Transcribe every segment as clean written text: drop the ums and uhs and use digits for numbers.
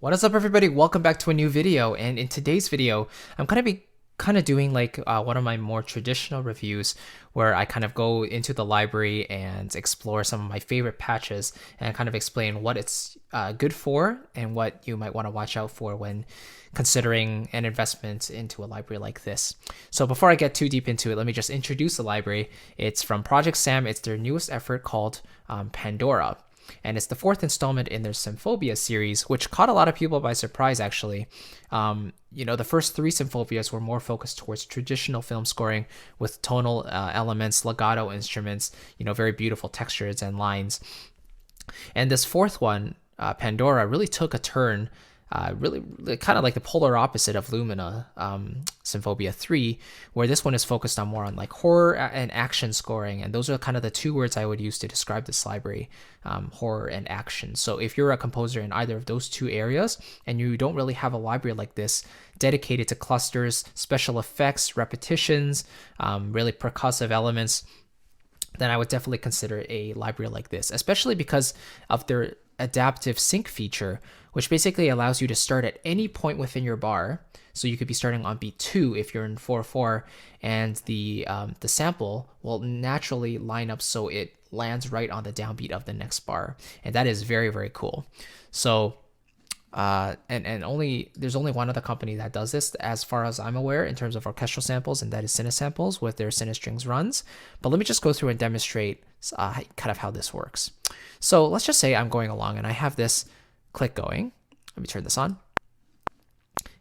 What is up, everybody? Welcome back to a new video. And in today's video, I'm going to be doing like one of my more traditional reviews where I kind of go into the library and explore some of my favorite patches and kind of explain what it's good for and what you might want to watch out for when considering an investment into a library like this. So before I get too deep into it, let me just introduce the library. It's from Project Sam. It's their newest effort called Pandora. And it's the fourth installment in their Symphobia series, which caught a lot of people by surprise, actually. The first three Symfobias were more focused towards traditional film scoring with tonal elements, legato instruments, very beautiful textures and lines. And this fourth one, Pandora, really took a turn, really kind of like the polar opposite of Lumina, Symphonia 3, where this one is focused on more on like horror and action scoring. And those are kind of the two words I would use to describe this library, horror and action. So if you're a composer in either of those two areas and you don't really have a library like this dedicated to clusters, special effects, repetitions, really percussive elements, then I would definitely consider a library like this, especially because of their adaptive sync feature, which basically allows you to start at any point within your bar. So you could be starting on beat 2 if you're in 4/4, and the sample will naturally line up so it lands right on the downbeat of the next bar, and that is very, very cool. So there's only one other company that does this as far as I'm aware in terms of orchestral samples, and that is Cinesamples with their Cinestrings runs. But let me just go through and demonstrate kind of how this works. So let's just say I'm going along and I have this click going. Let me turn this on.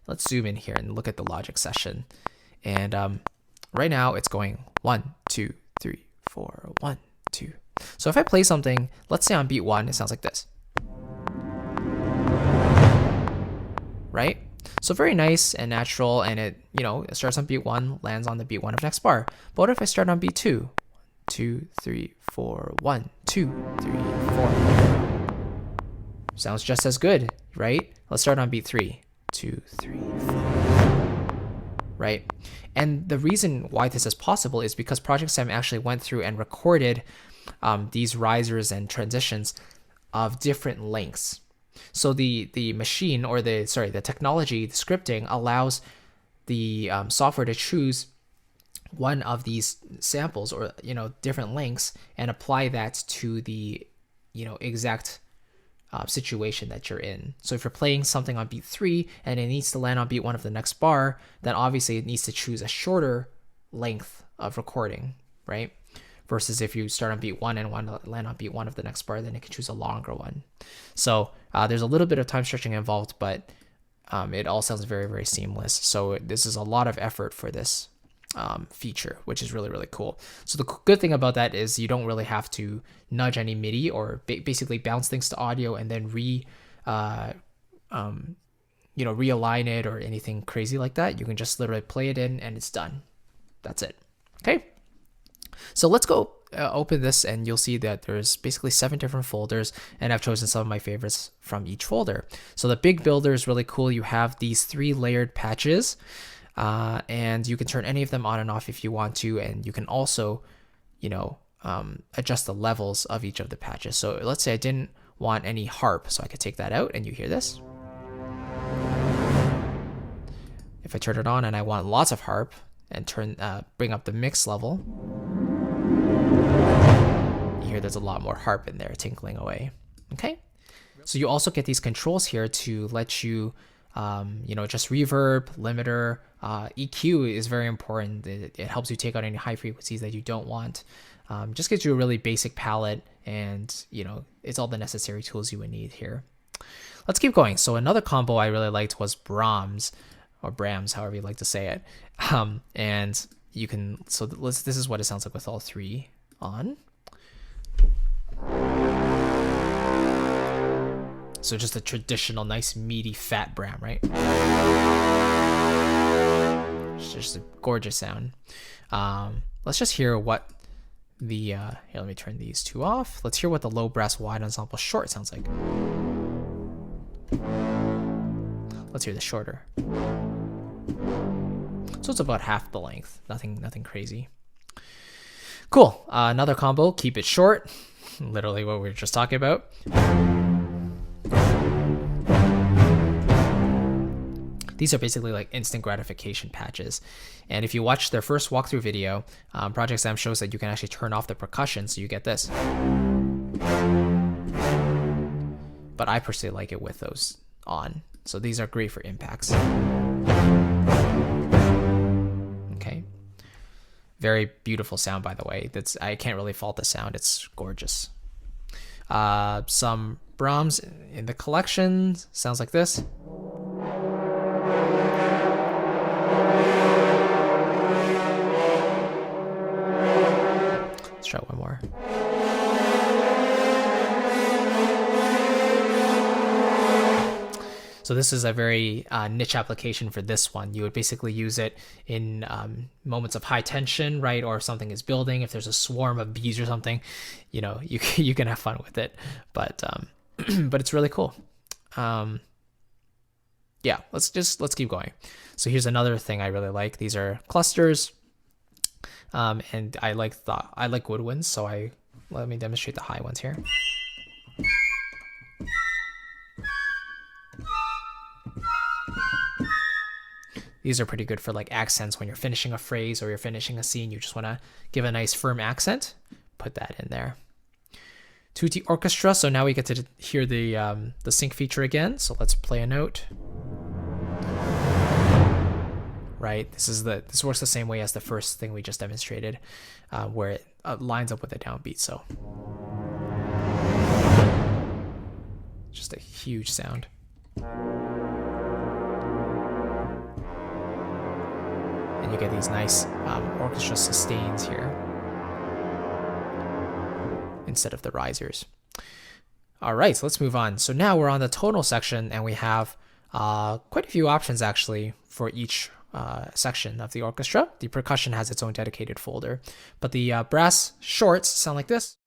Let's zoom in here and look at the logic session. And right now it's going 1, 2, 3, 4, 1, 2. So if I play something, let's say on beat 1, it sounds like this. Right? So very nice and natural, and it starts on beat 1, lands on the beat 1 of next bar. But what if I start on beat 2? 2, 3, 4, 1, 2, 3, 4. Sounds just as good, right? Let's start on beat 3. 2, 3, 4. Right? And the reason why this is possible is because Project Sam actually went through and recorded these risers and transitions of different lengths. So the machine, or the technology, the scripting allows the software to choose one of these samples or different lengths and apply that to the exact situation that you're in. So if you're playing something on beat 3 and it needs to land on beat 1 of the next bar, then obviously it needs to choose a shorter length of recording, right? Versus if you start on beat 1 and want to land on beat 1 of the next bar, then it can choose a longer one. So there's a little bit of time stretching involved, but it all sounds very, very seamless. So this is a lot of effort for this feature, which is really, really cool. So the good thing about that is you don't really have to nudge any MIDI or basically bounce things to audio and then realign it or anything crazy like that. You can just literally play it in and it's done. That's it. Okay. So let's go open this, and you'll see that there's basically 7 different folders, and I've chosen some of my favorites from each folder. So the big builder is really cool. You have these 3 layered patches, and you can turn any of them on and off if you want to, and you can also, adjust the levels of each of the patches. So let's say I didn't want any harp, so I could take that out, and you hear this. If I turn it on and I want lots of harp and bring up the mix level, you hear there's a lot more harp in there tinkling away. Okay, so you also get these controls here to let you just reverb, limiter, EQ is very important. It helps you take out any high frequencies that you don't want. Just gives you a really basic palette, and it's all the necessary tools you would need here. Let's keep going. So another combo I really liked was Brahms, or Brahms, however you like to say it. And you can, so this is what it sounds like with all 3 on. So just a traditional, nice, meaty, fat Brahms, right? It's just a gorgeous sound. Let's just hear what the, here, let me turn these 2 off. Let's hear what the low brass wide ensemble short sounds like. Let's hear the shorter. So it's about half the length, nothing crazy. Cool. Another combo, keep it short. Literally what we were just talking about. These are basically like instant gratification patches. And if you watch their first walkthrough video, Project Sam shows that you can actually turn off the percussion, so you get this. But I personally like it with those on. So these are great for impacts. Okay. Very beautiful sound, by the way. I can't really fault the sound. It's gorgeous. Some Brahms in the collection sounds like this. Let's try one more. So this is a very niche application for this one. You would basically use it in moments of high tension, right? Or if something is building, if there's a swarm of bees or something, you know, you can have fun with it. But but it's really cool. Yeah, let's keep going. So here's another thing I really like. These are clusters, and I like woodwinds. So let me demonstrate the high ones here. These are pretty good for like accents when you're finishing a phrase or you're finishing a scene. You just want to give a nice firm accent. Put that in there. Tutti orchestra. So now we get to hear the sync feature again. So let's play a note. Right. This works the same way as the first thing we just demonstrated, where it lines up with the downbeat. So just a huge sound. And you get these nice orchestra sustains here instead of the risers. All right, so let's move on. So now we're on the tonal section, and we have quite a few options actually for each section of the orchestra. The percussion has its own dedicated folder, but the brass shorts sound like this.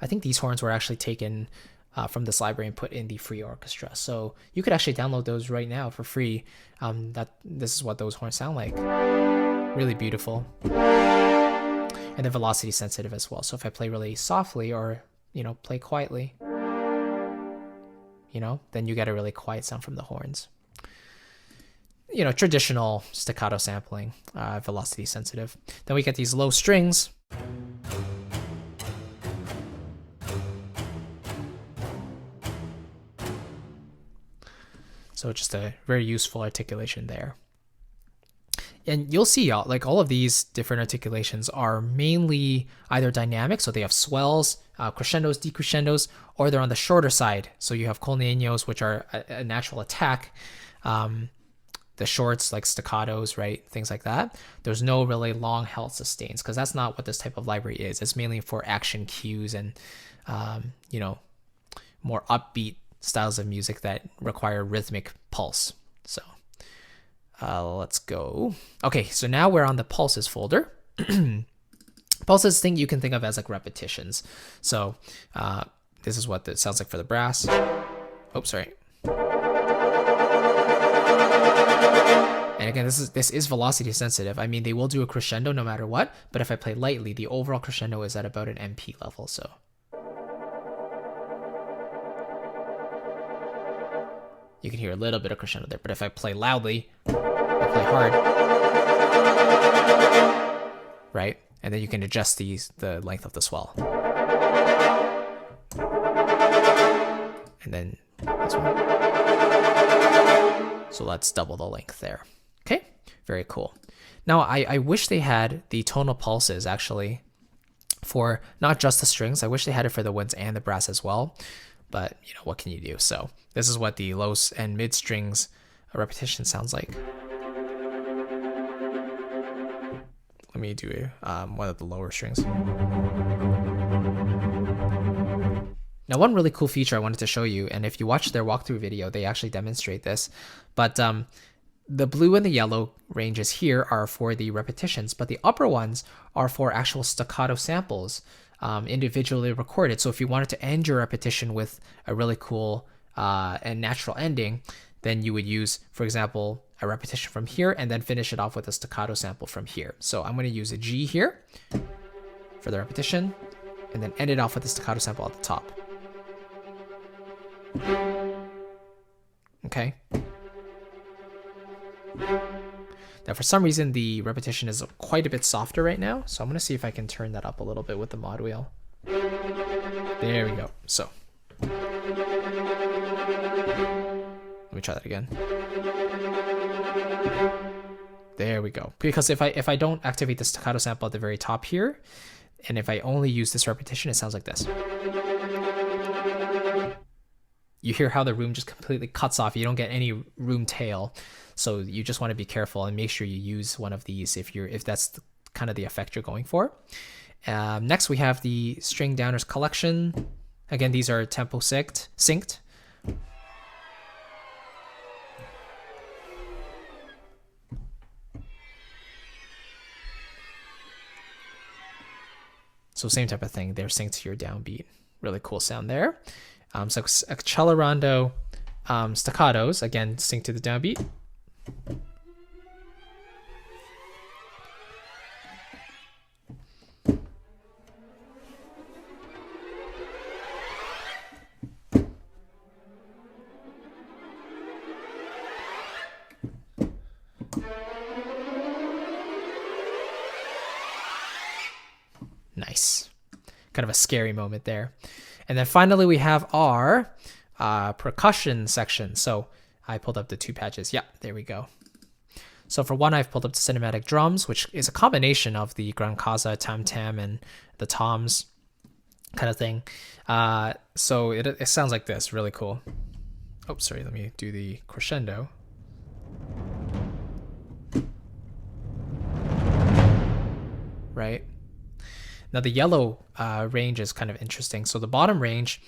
I think these horns were actually taken from this library and put in the free orchestra. So you could actually download those right now for free. This is what those horns sound like. Really beautiful. And they're velocity sensitive as well. So if I play really softly or, you know, play quietly, you know, then you get a really quiet sound from the horns. You know, traditional staccato sampling, velocity sensitive. Then we get these low strings. So just a very useful articulation there. And you'll see like all of these different articulations are mainly either dynamic, so they have swells, crescendos, decrescendos, or they're on the shorter side. So you have con leños, which are a natural attack. The shorts like staccatos, right? Things like that. There's no really long held sustains because that's not what this type of library is. It's mainly for action cues and, you know, more upbeat styles of music that require rhythmic pulse. So let's go. Okay, so now we're on the pulses folder. Pulses you can think of as like repetitions. So this is what it sounds like for the brass. Oh, sorry. And again, this is velocity sensitive. I mean, they will do a crescendo no matter what, but if I play lightly, the overall crescendo is at about an MP level. So you can hear a little bit of crescendo there, but if I play loudly, I play hard, right? And then you can adjust the length of the swell. And then this one. So let's double the length there. Okay, very cool. Now I wish they had the tonal pulses actually for not just the strings. I wish they had it for the winds and the brass as well. But, you know, what can you do? So this is what the low and mid strings repetition sounds like. Let me do one of the lower strings. Now, one really cool feature I wanted to show you, and if you watch their walkthrough video, they actually demonstrate this, but the blue and the yellow ranges here are for the repetitions, but the upper ones are for actual staccato samples. Individually recorded. So if you wanted to end your repetition with a really cool and natural ending, then you would use, for example, a repetition from here and then finish it off with a staccato sample from here. So I'm going to use a G here for for the repetition, and then end it off with the staccato sample at the top. Okay. Now for some reason the repetition is quite a bit softer right now, so I'm going to see if I can turn that up a little bit with the mod wheel. There we go. So let me try that again. There we go. Because if I don't activate the staccato sample at the very top here, and if I only use this repetition, it sounds like this. You hear how the room just completely cuts off. You don't get any room tail. So you just want to be careful and make sure you use one of these if that's kind of the effect you're going for. Next, we have the string downers collection. Again, these are tempo synced. So same type of thing. They're synced to your downbeat. Really cool sound there. So accelerando staccatos, again, synced to the downbeat. Nice. Kind of a scary moment there. And then finally we have our percussion section. So I pulled up the two patches. Yeah, there we go. So for one, I've pulled up the cinematic drums, which is a combination of the gran casa, tam tam, and the toms kind of thing. So it sounds like this, really cool. Oh, sorry, let me do the crescendo. Right. Now the yellow range is kind of interesting. So the bottom range,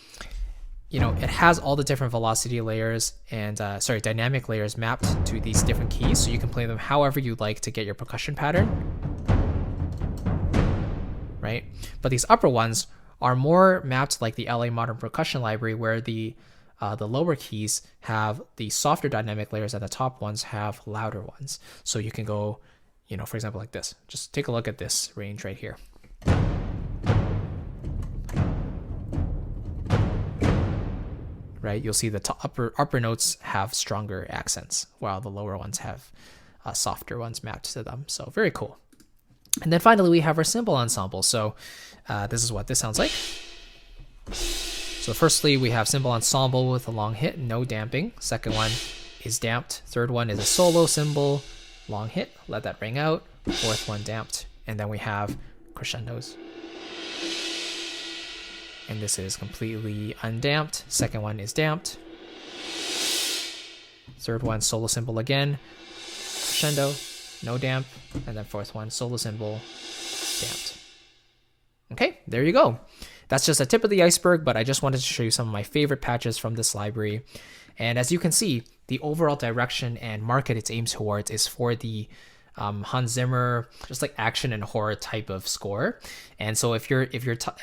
it has all the different velocity layers and dynamic layers mapped to these different keys, so you can play them however you like to get your percussion pattern, right? But these upper ones are more mapped like the LA Modern Percussion Library, where the lower keys have the softer dynamic layers and the top ones have louder ones. So you can go, for example, like this. Just take a look at this range right here. Right, you'll see the upper notes have stronger accents, while the lower ones have softer ones mapped to them. So very cool. And then finally, we have our cymbal ensemble. So this is what this sounds like. So firstly, we have cymbal ensemble with a long hit, no damping. Second one is damped. Third one is a solo cymbal, long hit, let that ring out. Fourth one damped. And then we have crescendos. And this is completely undamped. Second one is damped. Third one, solo cymbal again. Crescendo, no damp. And then fourth one, solo cymbal, damped. Okay, there you go. That's just a tip of the iceberg, but I just wanted to show you some of my favorite patches from this library. And as you can see, the overall direction and market it's aimed towards is for the Hans Zimmer, just like action and horror type of score. And so if you're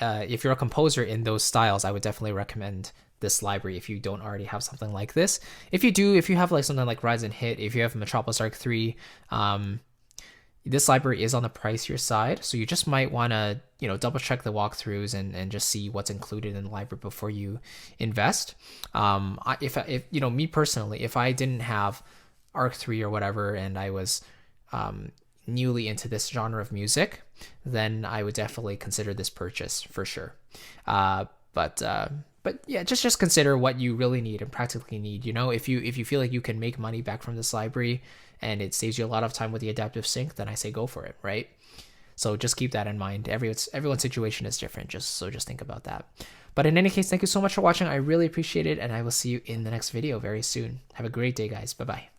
a composer in those styles, I would definitely recommend this library if you don't already have something like this. If you do, if you have like something like Rise and Hit, if you have Metropolis Arc 3, this library is on the pricier side, so you just might want to double check the walkthroughs and just see what's included in the library before you invest. If me personally, if I didn't have Arc 3 or whatever, and I was newly into this genre of music, then I would definitely consider this purchase for sure. But yeah, just consider what you really need and practically need. If you feel like you can make money back from this library and it saves you a lot of time with the adaptive sync, then I say go for it, right? So just keep that in mind. Everyone's situation is different, just think about that. But in any case, thank you so much for watching. I really appreciate it, and I will see you in the next video very soon. Have a great day, guys. Bye-bye.